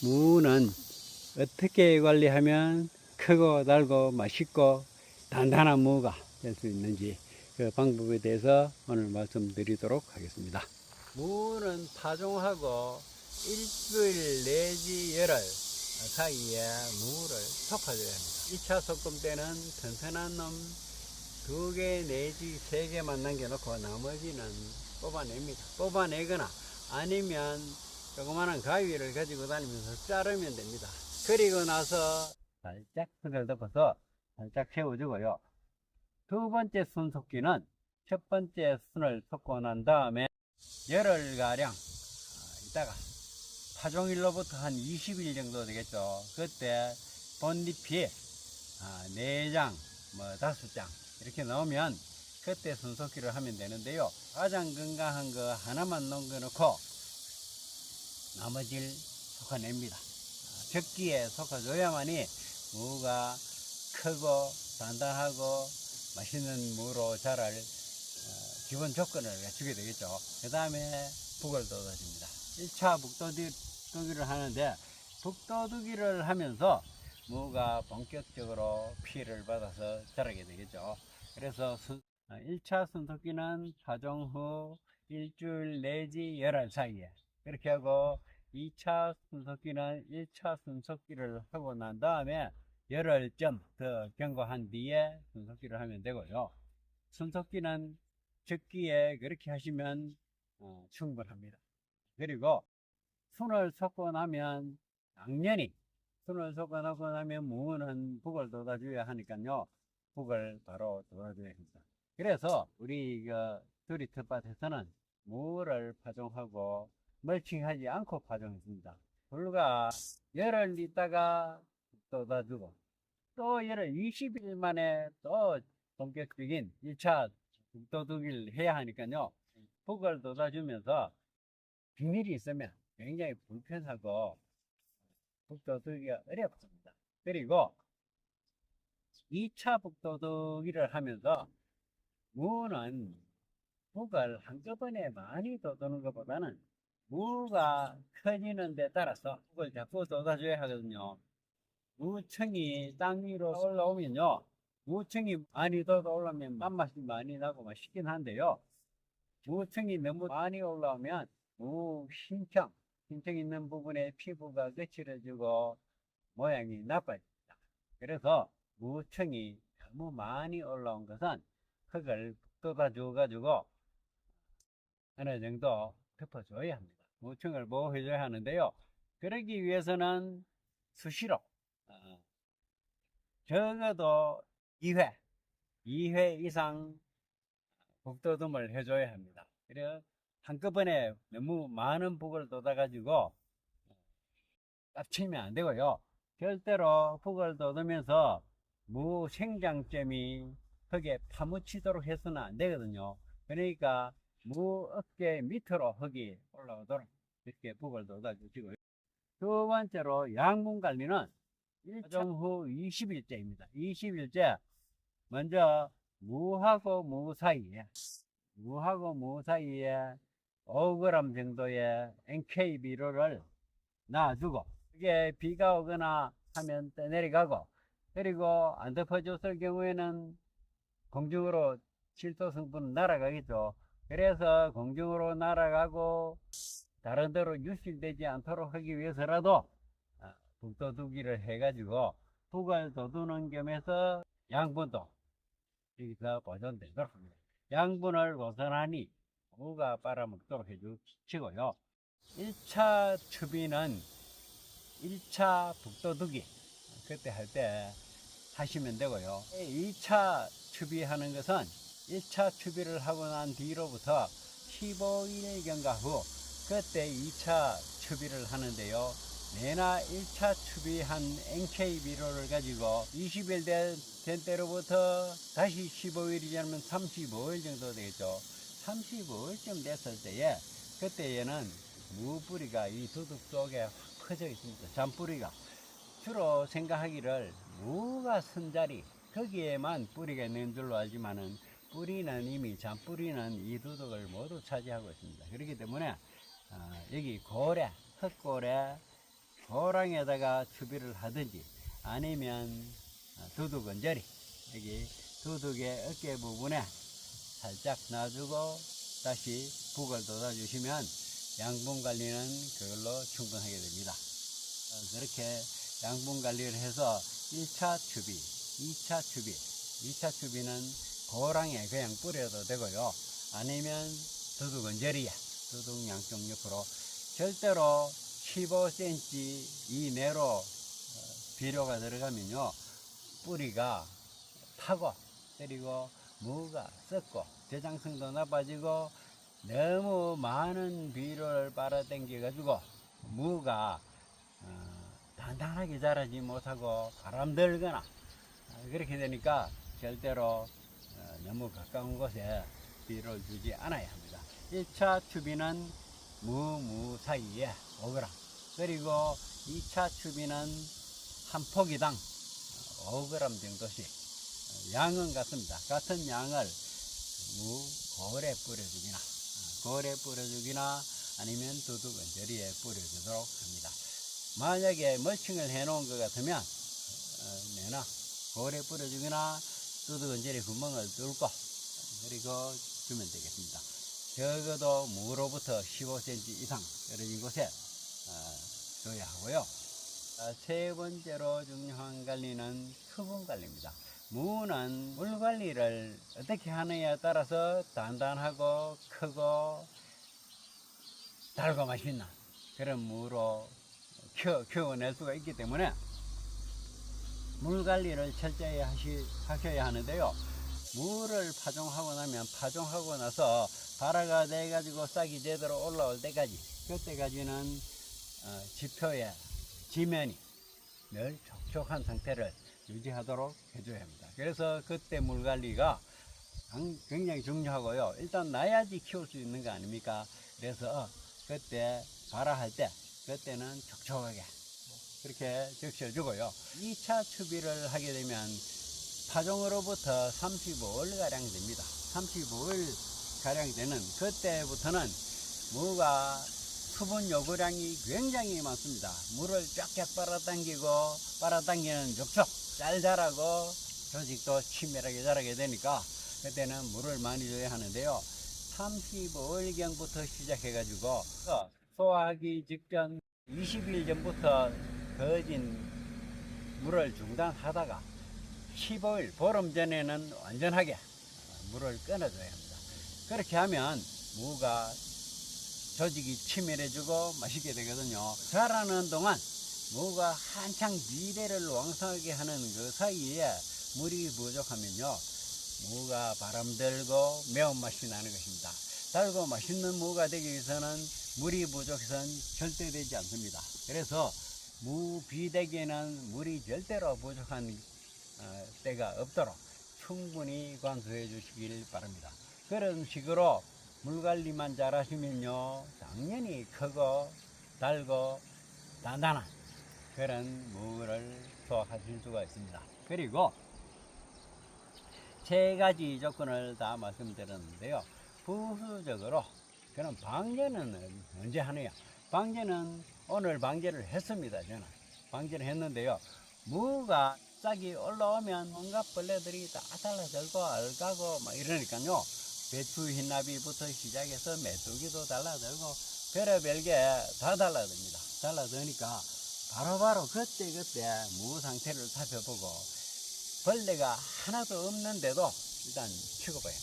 무는 어떻게 관리하면 크고 달고 맛있고 단단한 무가 될 수 있는지 그 방법에 대해서 오늘 말씀드리도록 하겠습니다. 무는 파종하고 일주일 내지 열흘 사이에 무를 섞어줘야 합니다. 1차 섞음 때는 튼튼한 놈 2개 내지 3개만 남겨놓고 나머지는 뽑아냅니다. 뽑아내거나 아니면 조그마한 가위를 가지고 다니면서 자르면 됩니다. 그리고 나서 살짝 흙을 덮어서 살짝 채워주고요. 두 번째 순 섞기는 첫 번째 순을 섞고 난 다음에 열흘가량 있다가 파종일로부터 한 20일 정도 되겠죠. 그때 본잎이 4장, 5장 이렇게 넣으면 그때 순속기를 하면 되는데요. 가장 건강한 거 하나만 남겨놓고 나머지를 섞어냅니다. 적기에 섞어줘야만이 무가 크고 단단하고 맛있는 무로 자랄 기본 조건을 갖추게 되겠죠. 그 다음에 북을 돋아줍니다. 1차 북돋기를 하는데 북돋기를 하면서 무가 본격적으로 피해를 받아서 자라게 되겠죠. 그래서 1차 순속기는 파종 후 일주일 내지 열흘 사이에 그렇게 하고 2차 순속기는 1차 순속기를 하고 난 다음에 열흘쯤 더 경과한 뒤에 순속기를 하면 되고요. 순속기는 적기에 그렇게 하시면 충분합니다. 그리고 순을 섞고 나면 당연히 순을 섞어 놓고 나면 무는 북을 돋아줘야 하니까요. 북을 바로 돋아줘야 합니다. 그래서 우리 두리 텃밭에서는 무를 파종하고 멀칭하지 않고 파종했습니다. 불과 열흘 있다가 돋아주고 또 열흘 20일 만에 또 본격적인 1차 북돋기를 해야 하니까요. 북을 돋아주면서 비밀이 있으면 굉장히 불편하고 북돋기가 어렵습니다. 그리고 2차 북돋기를 하면서 무는 북을 한꺼번에 많이 돋우는 것보다는 무가 커지는 데 따라서 북을 자꾸 돋아줘야 하거든요. 무청이 땅 위로 올라오면요. 무청이 많이 돋아오르면 맛맛이 많이 나고 맛있긴 한데요. 무청이 너무 많이 올라오면 무신청 있는 부분에 피부가 거칠어지고 모양이 나빠집니다. 그래서 무청이 너무 많이 올라온 것은 흙을 돋아줘 가지고 어느 정도 덮어줘야 합니다. 무청을 보호해줘야 하는데요. 그러기 위해서는 수시로 적어도 2회 이상 북돋움을 해줘야 합니다. 그래 한꺼번에 너무 많은 북을 돋아가지고 깝치면 안 되고요. 절대로 북을 돋으면서 무 생장점이 흙에 파묻히도록 해서는 안 되거든요. 그러니까 무 어깨 밑으로 흙이 올라오도록 이렇게 북을 돋아주시고요. 두 번째로 양분 관리는 파종 후 20일째입니다. 20일째 먼저 무하고 무 사이에 5g 정도의 NK비료를 놔주고 이게 비가 오거나 하면 떠내려가고 그리고 안 덮어줬을 경우에는 공중으로 질소 성분은 날아가겠죠. 그래서 공중으로 날아가고 다른 데로 유실되지 않도록 하기 위해서라도 북돋우기를 해가지고 북을 돋우는 겸해서 양분도 여기서 보존되도록 합니다. 양분을 고스란히 무가 빨아먹도록 해주시고요. 1차 추비는 1차 북돋우기 그때 할 때 하시면 되고요. 2차 추비하는 것은 1차 추비를 하고 난 뒤로부터 15일 경과 후 그때 2차 추비를 하는데요. 내나 1차 추비한 NK비료를 가지고 20일 된 때로부터 다시 15일이 지나면 35일 정도 되겠죠. 35일쯤 됐을 때에 그때에는 무뿌리가 이 두둑 속에 확 퍼져 있습니다. 잔뿌리가. 주로 생각하기를 무가 선 자리 거기에만 뿌리가 있는 줄로 알지만은 뿌리는 이미 잔뿌리는 이 두둑을 모두 차지하고 있습니다. 그렇기 때문에 여기 고래, 흙고래, 고랑에다가 추비를 하든지 아니면 두둑 언저리 여기 두둑의 어깨 부분에 살짝 놔주고 다시 북을 돋아주시면 양분 관리는 그걸로 충분하게 됩니다. 그렇게 양분 관리를 해서 1차 추비, 2차 추비, 2차 추비는 고랑에 그냥 뿌려도 되고요. 아니면 두둑 언저리에 두둑 양쪽 옆으로 절대로 15cm 이내로 비료가 들어가면요 뿌리가 타고 그리고 무가 썩고 저장성도 나빠지고 너무 많은 비료를 빨아당겨 가지고 무가 단단하게 자라지 못하고 바람 들거나 그렇게 되니까 절대로 너무 가까운 곳에 비료를 주지 않아야 합니다. 1차 추비는 무 사이에 5g 그리고 2차 추비는 한 포기당 5g 정도씩 양은 같습니다. 같은 양을 고래 뿌려주기나 아니면 두둑 언저리에 뿌려주도록 합니다. 만약에 멀칭을 해 놓은 것 같으면 내나 고래 뿌려주기나 두둑 언저리 구멍을 뚫고 그리고 주면 되겠습니다. 적어도 무로부터 15cm 이상 떨어진 곳에 줘야 하고요. 세 번째로 중요한 관리는 수분 관리입니다. 무는 물 관리를 어떻게 하느냐에 따라서 단단하고 크고 달고 맛있는 그런 무로 키워낼 수가 있기 때문에 물 관리를 철저히 하셔야 하는데요. 무를 파종하고 나면 파종하고 나서 발화가 돼 가지고 싹이 제대로 올라올 때까지 그때까지는 지표의 지면이 늘 촉촉한 상태를 유지하도록 해줘야 합니다. 그래서 그때 물 관리가 굉장히 중요하고요. 일단 나야지 키울 수 있는 거 아닙니까? 그래서 그때 발화할 때 그때는 촉촉하게 그렇게 적셔주고요. 2차 추비를 하게 되면 파종으로부터 35일가량 됩니다. 35일가량 되는 그때부터는 무가 수분 요구량이 굉장히 많습니다. 물을 쫙쫙 빨아당기는 족촉 잘 자라고 조직도 치밀하게 자라게 되니까 그때는 물을 많이 줘야 하는데요. 35일경부터 시작해 가지고 소화하기 직전 20일 전부터 거진 물을 중단하다가 15일 보름 전에는 완전하게 물을 끊어줘야 합니다. 그렇게 하면 무가 조직이 치밀해지고 맛있게 되거든요. 자라는 동안 무가 한창 비대를 왕성하게 하는 그 사이에 물이 부족하면요 무가 바람 들고 매운맛이 나는 것입니다. 달고 맛있는 무가 되기 위해서는 물이 부족해서는 절대 되지 않습니다. 그래서 무 비대기에는 물이 절대로 부족한 때가 없도록 충분히 관수해 주시길 바랍니다. 그런 식으로 물 관리만 잘 하시면요 당연히 크고 달고 단단한 그런 무를 수확하실 수가 있습니다. 그리고 세 가지 조건을 다 말씀드렸는데요. 부수적으로 그럼 방제는 언제 하느냐? 방제는 오늘 방제를 했습니다. 저는 방제를 했는데요. 무가 싹이 올라오면 온갖 벌레들이 다 달라들고 알가고 막 이러니까요. 배추 흰나비부터 시작해서 메뚜기도 달라들고 별의별 게 다 달라듭니다. 달라드니까 바로바로 그때 무 상태를 살펴보고 벌레가 하나도 없는데도 일단 취급해요.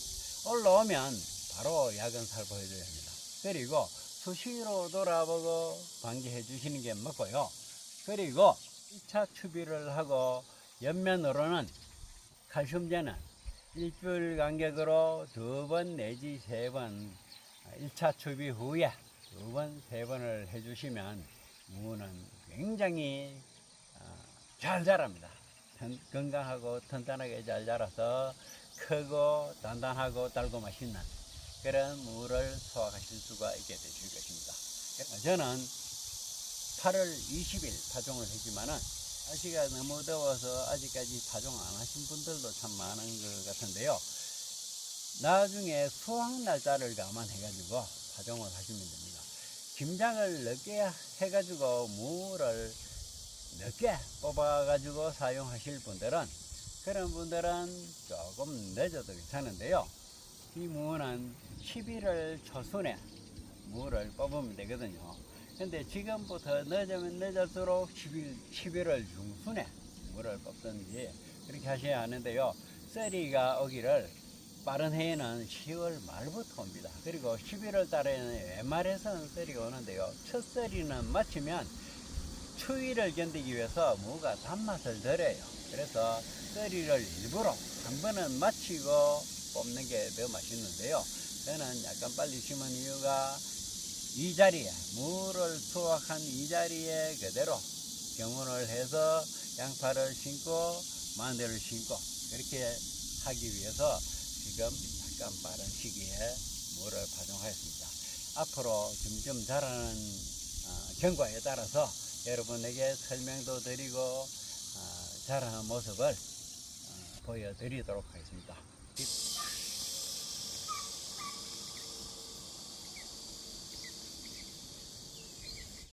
올라오면 바로 약은 살포해줘야 합니다. 그리고 수시로 돌아보고 방제해 주시는 게 맞고요. 그리고 2차 추비를 하고 옆면으로는 칼슘제는 일주일 간격으로 2번 내지 3번 1차 추비 후에 2번, 3번을 해주시면 무는 굉장히 잘 자랍니다. 건강하고 튼튼하게 잘 자라서 크고 단단하고 달고 맛있는 그런 무를 수확하실 수가 있게 되실 것입니다. 저는 8월 20일 파종을 했지만은 날씨가 너무 더워서 아직까지 파종 안 하신 분들도 참 많은 것 같은데요. 나중에 수확 날짜를 감안해 가지고 파종을 하시면 됩니다. 김장을 늦게 해가지고 무를 늦게 뽑아가지고 사용하실 분들은, 그런 분들은 조금 늦어도 괜찮은데요. 이 무는 11월 초순에 무를 뽑으면 되거든요. 근데 지금부터 늦으면 늦을수록 11월 중순에 무를 뽑든지 그렇게 하셔야 하는데요. 썰이가 오기를 빠른 해에는 10월 말부터 옵니다. 그리고 11월 달에는 웬만해서는 썰이가 오는데요. 첫 썰이는 마치면 추위를 견디기 위해서 무가 단맛을 덜해요. 그래서 썰이를 일부러 한 번은 마치고 뽑는 게 더 맛있는데요. 저는 약간 빨리 심은 이유가 이 자리에, 무를 수확한 이 자리에 그대로 경운을 해서 양파를 심고 마늘을 심고 그렇게 하기 위해서 지금 약간 빠른 시기에 무를 파종하였습니다. 앞으로 점점 자라는 경과에 따라서 여러분에게 설명도 드리고 자라는 모습을 보여드리도록 하겠습니다.